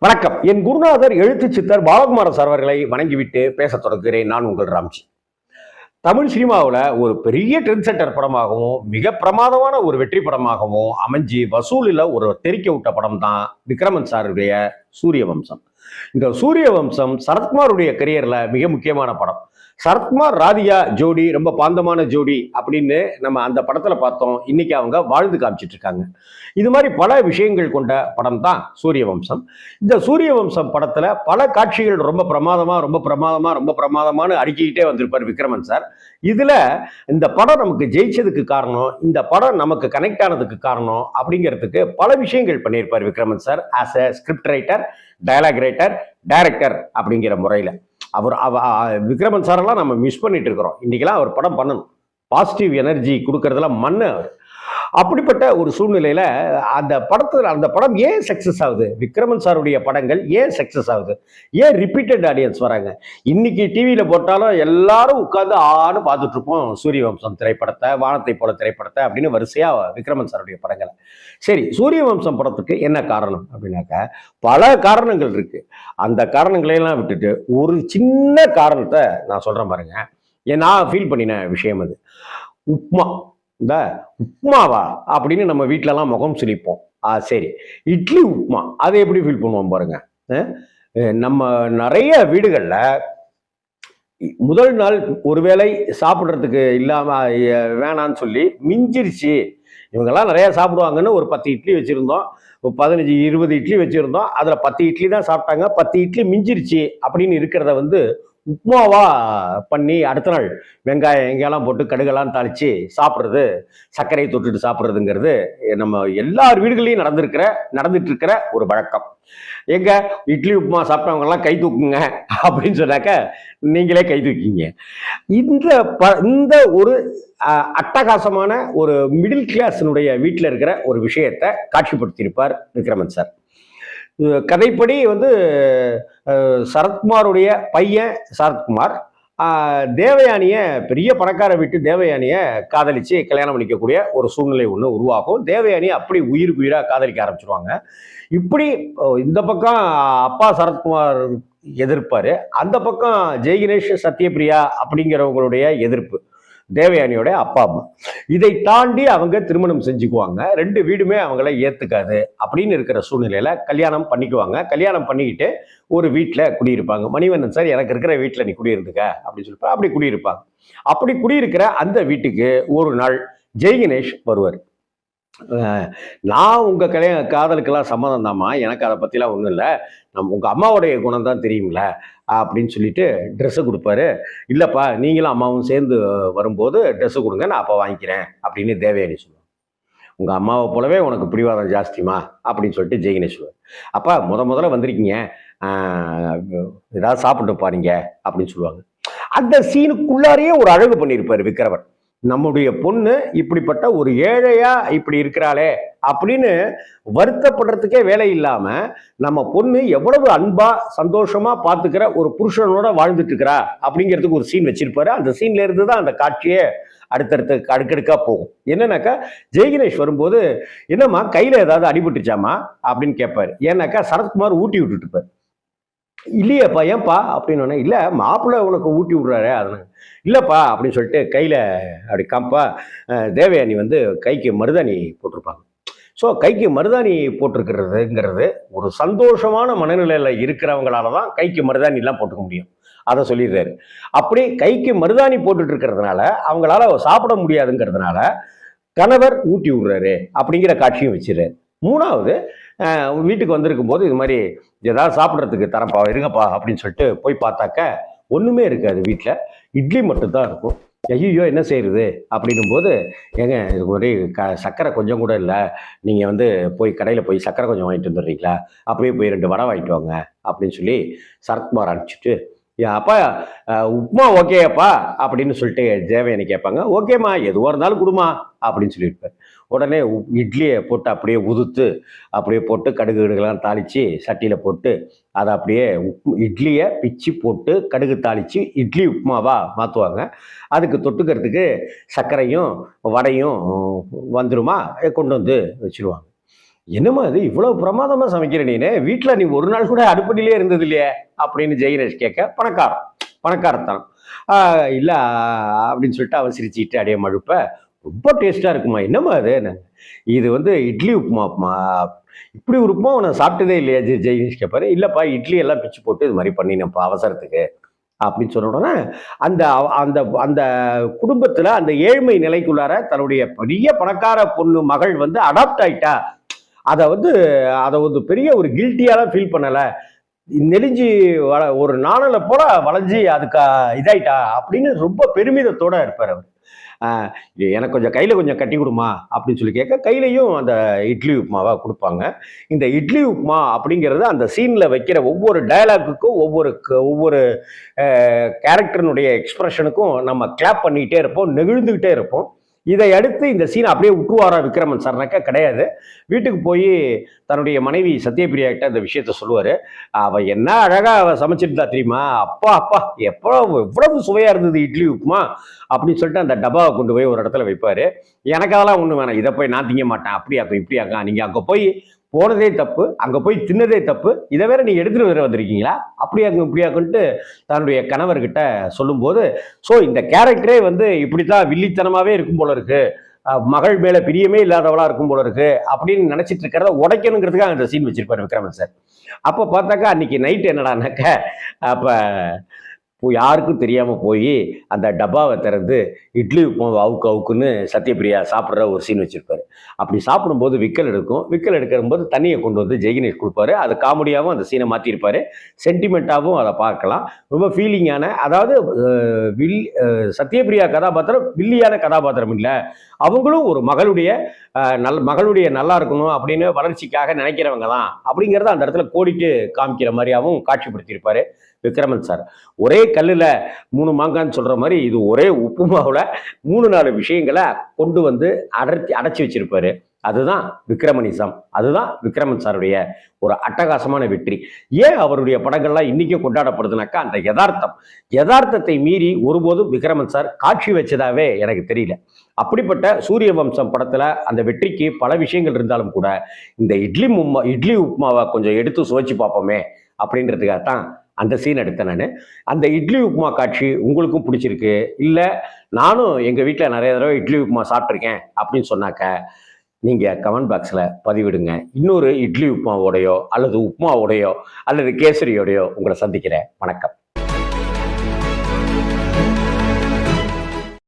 வணக்கம். என் குருநாதர் எழுத்து சித்தர் பாலகுமார சார் அவர்களை வணங்கிவிட்டு பேசத் தொடங்குகிறேன். நான் உங்கள் ராம்ஜி. தமிழ் சினிமாவில் ஒரு பெரிய ட்ரெண்ட் செட்டர் படமாகவும் மிக பிரமாதமான ஒரு வெற்றி படமாகவும் அமைஞ்சு வசூலில் ஒரு தெறிக்க விட்ட படம் தான் விக்ரமன் சாருடைய சூரிய வம்சம். இந்த சூரிய வம்சம் சரத்குமாருடைய கரியர்ல மிக முக்கியமான படம். சரத்குமார் ராதியா ஜோடி ரொம்ப பாந்தமான ஜோடி அப்படின்னு நம்ம அந்த படத்துல பார்த்தோம். இன்னைக்கு அவங்க வாழ்ந்து காமிச்சிட்டு இருக்காங்க. இது மாதிரி பல விஷயங்கள் கொண்ட படம் தான் சூரிய வம்சம். இந்த சூரிய வம்சம் படத்துல பல காட்சிகள் ரொம்ப பிரமாதமானு அடுக்கிக்கிட்டே வந்திருப்பார் விக்ரமன் சார். இதுல இந்த படம் நமக்கு ஜெயிச்சதுக்கு காரணம், இந்த படம் நமக்கு கனெக்ட் ஆனதுக்கு காரணம் அப்படிங்கிறதுக்கு பல விஷயங்கள் பண்ணியிருப்பார் Vikraman sir. As a script writer, dialogue writer, director அப்படிங்கிற முறையில் அவர் விக்ரமன் சாரெல்லாம் நம்ம மிஸ் பண்ணிட்டு இருக்கிறோம். இன்னைக்கெல்லாம் அவர் படம் பண்ணணும், பாசிட்டிவ் எனர்ஜி கொடுக்கறதுல மண்ணு அவர். அப்படிப்பட்ட ஒரு சூழ்நிலையில அந்த படம் ஏன் சக்சஸ் ஆகுது? விக்ரமன் சாருடைய படங்கள் ஏன் சக்சஸ் ஆகுது? ஏன் ரிப்பீட்டட் ஆடியன்ஸ் வராங்க? இன்னைக்கு டிவியில போட்டாலும் எல்லாரும் உட்கார்ந்து ஆன்னு பார்த்துட்டு இருப்போம் சூரிய வம்சம் திரைப்படத்தை, வானத்தை போல திரைப்படத்தை அப்படின்னு வரிசையா விக்ரமன் சாருடைய படங்களை. சரி, சூரிய வம்சம் படத்துக்கு என்ன காரணம் அப்படின்னாக்க பல காரணங்கள் இருக்கு. அந்த காரணங்களையெல்லாம் விட்டுட்டு ஒரு சின்ன காரணத்தை நான் சொல்றேன் பாருங்க. நான் ஃபீல் பண்ணின விஷயம் அது. உப்மா. இந்த உப்மாவா அப்படின்னு நம்ம வீட்டிலலாம் முகம் சுளிப்போம். சரி, இட்லி உப்மா அதை எப்படி ஃபீல் பண்ணுவோம் பாருங்க. நம்ம நிறைய வீடுகளில் முதல் நாள் ஒருவேளை சாப்பிட்றதுக்கு இல்லாம வேணான்னு சொல்லி மிஞ்சிருச்சு, இவங்கெல்லாம் நிறைய சாப்பிடுவாங்கன்னு ஒரு 10 இட்லி வச்சிருந்தோம், 15 20 இட்லி வச்சிருந்தோம், அதுல 10 இட்லி தான் சாப்பிட்டாங்க, 10 இட்லி மிஞ்சிருச்சு அப்படின்னு இருக்கிறத உப்மாவா பண்ணி அடுத்த நாள் வெங்காயம் எங்கெல்லாம் போட்டு கடுகெல்லாம் தாளிச்சு சாப்பிட்றது, சர்க்கரையை தொட்டுட்டு சாப்பிட்றதுங்கிறது நம்ம எல்லார் வீடுகளையும் நடந்துட்டு இருக்கிற ஒரு வழக்கம். எங்க இட்லி உப்புமா சாப்பிட்டவங்க எல்லாம் கை தூக்குங்க அப்படின்னு சொன்னாக்க நீங்களே கை தூக்கிங்க. இந்த ஒரு அட்டகாசமான ஒரு மிடில் கிளாஸினுடைய வீட்டில் இருக்கிற ஒரு விஷயத்தை காட்சிப்படுத்தியிருப்பார் விக்ரமன் சார். கதைப்படி சரத்குமாருடைய பையன் சரத்குமார் தேவயானிய பெரிய பணக்கார வீட்டு தேவயானிய காதலிச்சு கல்யாணம் பண்ணிக்கக்கூடிய ஒரு சூழ்நிலை ஒன்று உருவாகும். தேவயானி அப்படி உயிராக காதலிக்க ஆரம்பிச்சிருவாங்க. இப்படி இந்த பக்கம் அப்பா சரத்குமார் எதிர்ப்பாரு, அந்த பக்கம் ஜெய்கணேஷ் சத்யபிரியா அப்படிங்கிறவங்களுடைய எதிர்ப்பு தேவயானியோட அப்பா அம்மா. இதை தாண்டி அவங்க திருமணம் செஞ்சுக்குவாங்க. 2 வீடுமே அவங்கள ஏத்துக்காது அப்படின்னு இருக்கிற சூழ்நிலையில கல்யாணம் பண்ணிக்குவாங்க. கல்யாணம் பண்ணிக்கிட்டு ஒரு வீட்டில் குடியிருப்பாங்க. மணிவண்ணன் சார் எனக்கு இருக்கிற வீட்டில் நீ குடியிருந்துக்க அப்படின்னு சொல்லிப்பா. அப்படி குடியிருப்பாங்க. அப்படி குடியிருக்கிற அந்த வீட்டுக்கு ஒரு நாள் ஜெய்கணேஷ் வருவார். நான் உங்க காதலுக்கெல்லாம் சம்மதம் தாம்மா, எனக்கு அதை பத்திலாம் ஒன்றும் இல்லை, உங்க அம்மாவுடைய குணம் தான் தெரியுங்கள அப்படின்னு சொல்லிட்டு ட்ரெஸ்ஸை கொடுப்பாரு. இல்லப்பா, நீங்களும் அம்மாவும் சேர்ந்து வரும்போது ட்ரெஸ்ஸு கொடுங்க, நான் அப்போ வாங்கிக்கிறேன் அப்படின்னு தேவயானி சொல்லுவாங்க. உங்க அம்மாவை போலவே உனக்கு பிடிவாதம் ஜாஸ்திமா அப்படின்னு சொல்லிட்டு ஜெய்கணேஷ் சொல்லுவார். அப்பா முதல்ல வந்திருக்கீங்க, ஏதாவது சாப்பிட்டு பாருங்க அப்படின்னு சொல்லுவாங்க. அந்த சீனுக்குள்ளாரையே ஒரு அழகு பண்ணியிருப்பாரு விக்ரமன். நம்முடைய பொண்ணு இப்படிப்பட்ட ஒரு ஏழையா இப்படி இருக்கிறாளே அப்படின்னு வருத்தப்படுறதுக்கே வேலை இல்லாம நம்ம பொண்ணு எவ்வளவு அன்பா சந்தோஷமா பாத்துக்கிற ஒரு புருஷனோட வாழ்ந்துட்டு இருக்கிறா அப்படிங்கிறதுக்கு ஒரு சீன் வச்சிருப்பாரு. அந்த சீன்ல இருந்து தான் அந்த காட்சியே அடுத்தடுத்து அடுக்கடுக்கா போகும். என்னன்னாக்கா ஜெய்கணேஷ் வரும்போது, என்னம்மா கையில ஏதாவது அடிபட்டுச்சாமா அப்படின்னு கேட்பாரு. ஏன்னாக்கா சரத்குமார் ஊட்டி விட்டுட்டு இருப்பாரு. இல்லையப்பா, ஏன்பா அப்படின்னு. இல்லை, மாப்பிள்ளை உனக்கு ஊட்டி விடுறாரு அதனால. இல்லைப்பா அப்படின்னு சொல்லிட்டு கையில் அப்படி காம்பா தேவயானி கைக்கு மருதாணி போட்டிருப்பாங்க. ஸோ கைக்கு மருதாணி போட்டிருக்கிறதுங்கிறது ஒரு சந்தோஷமான மனநிலையில் இருக்கிறவங்களால தான் கைக்கு மருதாணிலாம் போட்டுக்க முடியும். அதை சொல்லிடுறாரு. அப்படி கைக்கு மருதாணி போட்டுட்டு இருக்கிறதுனால அவங்களால சாப்பிட முடியாதுங்கிறதுனால கணவர் ஊட்டி விடுறாரு அப்படிங்கிற காட்சியும் வச்சிடுறாரு. 3வது வீட்டுக்கு வந்திருக்கும் போது இது மாதிரி ஏதாவது சாப்பிட்றதுக்கு தரப்பா இருங்கப்பா அப்படின்னு சொல்லிட்டு போய் பார்த்தாக்க ஒன்றுமே இருக்காது. வீட்டில் இட்லி மட்டும்தான் இருக்கும். ஐயோ என்ன செய்யுது அப்படின்னும் போது, ஏங்க இது ஒரே சர்க்கரை கொஞ்சம் கூட இல்லை, நீங்கள் போய் கடையில் போய் சர்க்கரை கொஞ்சம் வாங்கிட்டு வந்துடுறீங்களா, அப்படியே போய் 2 வடை வாங்கிட்டு வாங்க அப்படின்னு சொல்லி சரத்குமார் அனுப்பிச்சிட்டு, அப்பா உப்மா ஓகேப்பா அப்படின்னு சொல்லிட்டு தேவயானி கேட்பாங்க. ஓகேம்மா எதுவாக இருந்தாலும் கொடுமா அப்படின்னு சொல்லியிருப்பார். உடனே இட்லியை போட்டு அப்படியே உதுத்து அப்படியே போட்டு கடுகுலாம் தாளித்து சட்டியில் போட்டு அதை அப்படியே இட்லியை பிச்சு போட்டு கடுகு தாளித்து இட்லி உப்புமாவாக மாற்றுவாங்க. அதுக்கு தொட்டுக்கிறதுக்கு சர்க்கரையும் வடையும் வந்துருமா கொண்டு வந்து வச்சுருவாங்க. என்னம்மா இது இவ்வளவு பிரமாதமா சமைக்கிற நீனு, வீட்டுல நீ ஒரு நாள் கூட அடுப்படியிலே இருந்தது இல்லையே அப்படின்னு ஜெயினேஷ் கேட்க, பணக்காரத்தனம். இல்ல அப்படின்னு சொல்லிட்டு அவன் சிரிச்சுக்கிட்டு அப்படியே மழுப்ப, ரொம்ப டேஸ்டா இருக்குமா, என்னம்மா அது, இது வந்து இட்லி உப்புமாப்பா, இப்படி ஒரு உப்புமா நான் சாப்பிட்டதே இல்லையா ஜெயினேஷ் கேட்பாரு. இல்லப்பா, இட்லி எல்லாம் பிச்சு போட்டு இது மாதிரி பண்ணினேன்ப்பா அவசரத்துக்கு அப்படின்னு சொன்ன உடனே, அந்த அந்த அந்த குடும்பத்துல அந்த ஏழ்மை நிலைக்குள்ளார தன்னுடைய பெரிய பணக்கார பொண்ணு மகள் வந்து அடாப்ட் ஆயிட்டா, அதை வந்து அதை ஒரு பெரிய ஒரு கில்ட்டியாலாம் ஃபீல் பண்ணல, நெலிஞ்சு ஒரு நாணலை போல வளைஞ்சி அதுக்கு இதாயிட்டா அப்படின்னு ரொம்ப பெருமிதத்தோட இருப்பார் அவர். எனக்கு கொஞ்சம் கையில் கொஞ்சம் கட்டி கொடுமா அப்படின்னு சொல்லி கேட்க, கையிலையும் அந்த இட்லி உப்புமாவா கொடுப்பாங்க. இந்த இட்லி உப்புமா அப்படிங்கிறது அந்த சீனில் வைக்கிற ஒவ்வொரு டயலாக்குக்கும் ஒவ்வொரு கேரக்டரினுடைய எக்ஸ்பிரஷனுக்கும் நம்ம கிளாப் பண்ணிக்கிட்டே இருப்போம், நெகிழ்ந்துக்கிட்டே இருப்போம். இதை அடுத்து இந்த சீன் அப்படியே விட்டுருவாரா விக்ரமன் சார்னாக்கா கிடையாது. வீட்டுக்கு போய் தன்னுடைய மனைவி சத்யபிரியா கிட்ட அந்த விஷயத்த சொல்லுவாரு. அவ என்ன அழகா அவ சமைச்சிருந்தா தெரியுமா, அப்பா அப்பா எவ்வளவு சுவையா இருந்தது இட்லி உப்புமா அப்படின்னு சொல்லிட்டு அந்த டப்பாவை கொண்டு போய் ஒரு இடத்துல வைப்பாரு. எனக்கு அதெல்லாம் ஒண்ணு வேணாம், இதை போய் நான் திங்க மாட்டேன், அப்படியாக்கும் இப்படியாக்கா, நீங்க அங்க போய் போனதே தப்பு, அங்க போய் தின்னதே தப்பு, இதை வேற நீங்க எடுத்துட்டு வேற வந்திருக்கீங்களா, அப்படியாக்கும் இப்படியாக்குன்ட்டு தன்னுடைய கணவர்கிட்ட சொல்லும்போது, ஸோ இந்த கேரக்டரே வந்து இப்படித்தான் வில்லித்தனமாவே இருக்கும் போல இருக்கு, மகள் மேல பிரியமே இல்லாதவளா இருக்கும் போல இருக்கு அப்படின்னு நினைச்சிட்டு இருக்கிறத உடைக்கணுங்கிறதுக்காக அந்த சீன் வச்சிருப்பாரு விக்ரமன் சார். அப்ப பார்த்தாக்கா அன்னைக்கு நைட் என்னடானாக்க, அப்ப யாருக்கும் தெரியாம போய் அந்த டப்பாவை திறந்து இட்லி உப்புமா அவுக்குன்னு சத்யபிரியா சாப்பிட்ற ஒரு சீன் வச்சிருப்பாரு. அப்படி சாப்பிடும்போது விக்கல் எடுக்கும், விக்கல் எடுக்கும்போது தண்ணியை கொண்டு வந்து ஜெயினேஷ் கொடுப்பாரு. அது காமெடியாகவும் அந்த சீனை மாற்றிருப்பாரு, சென்டிமெண்ட்டாகவும் அதை பார்க்கலாம். ரொம்ப ஃபீலிங்கான, அதாவது சத்யபிரியா கதாபாத்திரம் வில்லியான கதாபாத்திரம் இல்லை, அவங்களும் ஒரு மகளுடைய நல்லா இருக்கணும் அப்படின்னு வளர்ச்சிக்காக நினைக்கிறவங்க தான் அப்படிங்கிறத அந்த இடத்துல கோடிட்டு காமிக்கிற மாதிரியாகவும் காட்சிப்படுத்தியிருப்பாரு விக்ரமன் சார். ஒரே கல்லுல 3 மாங்கான்னு சொல்ற மாதிரி இது ஒரே உப்புமாவுல 3-4 விஷயங்களை கொண்டு வந்து அடைச்சி வச்சிருப்பாரு. அதுதான் விக்ரமனிசம், அதுதான் விக்ரமன் சாருடைய ஒரு அட்டகாசமான வெற்றி. ஏன் அவருடைய படங்கள்லாம் இன்னைக்கும் கொண்டாடப்படுதுனாக்கா அந்த யதார்த்தத்தை மீறி ஒருபோதும் விக்ரமன் சார் காட்சி வச்சதாவே எனக்கு தெரியல. அப்படிப்பட்ட சூரிய வம்சம் படத்துல அந்த வெற்றிக்கு பல விஷயங்கள் இருந்தாலும் கூட இந்த இட்லி உப்புமாவை கொஞ்சம் எடுத்து சுவைச்சு பார்ப்போமே அப்படின்றதுக்காகத்தான் அந்த சீன் எடுத்தேன் நான். அந்த இட்லி உப்புமா காட்சி உங்களுக்கும் பிடிச்சிருக்கு இல்லை, நானும் எங்கள் வீட்டில் நிறைய தடவை இட்லி உப்புமா சாப்பிட்ருக்கேன் அப்படின்னு சொன்னாக்க நீங்கள் கமெண்ட் பாக்ஸில் பதிவிடுங்க. இன்னொரு இட்லி உப்புமாவோடையோ அல்லது உப்புமாவோடையோ அல்லது கேசரியோடையோ உங்களை சந்திக்கிறேன். வணக்கம்.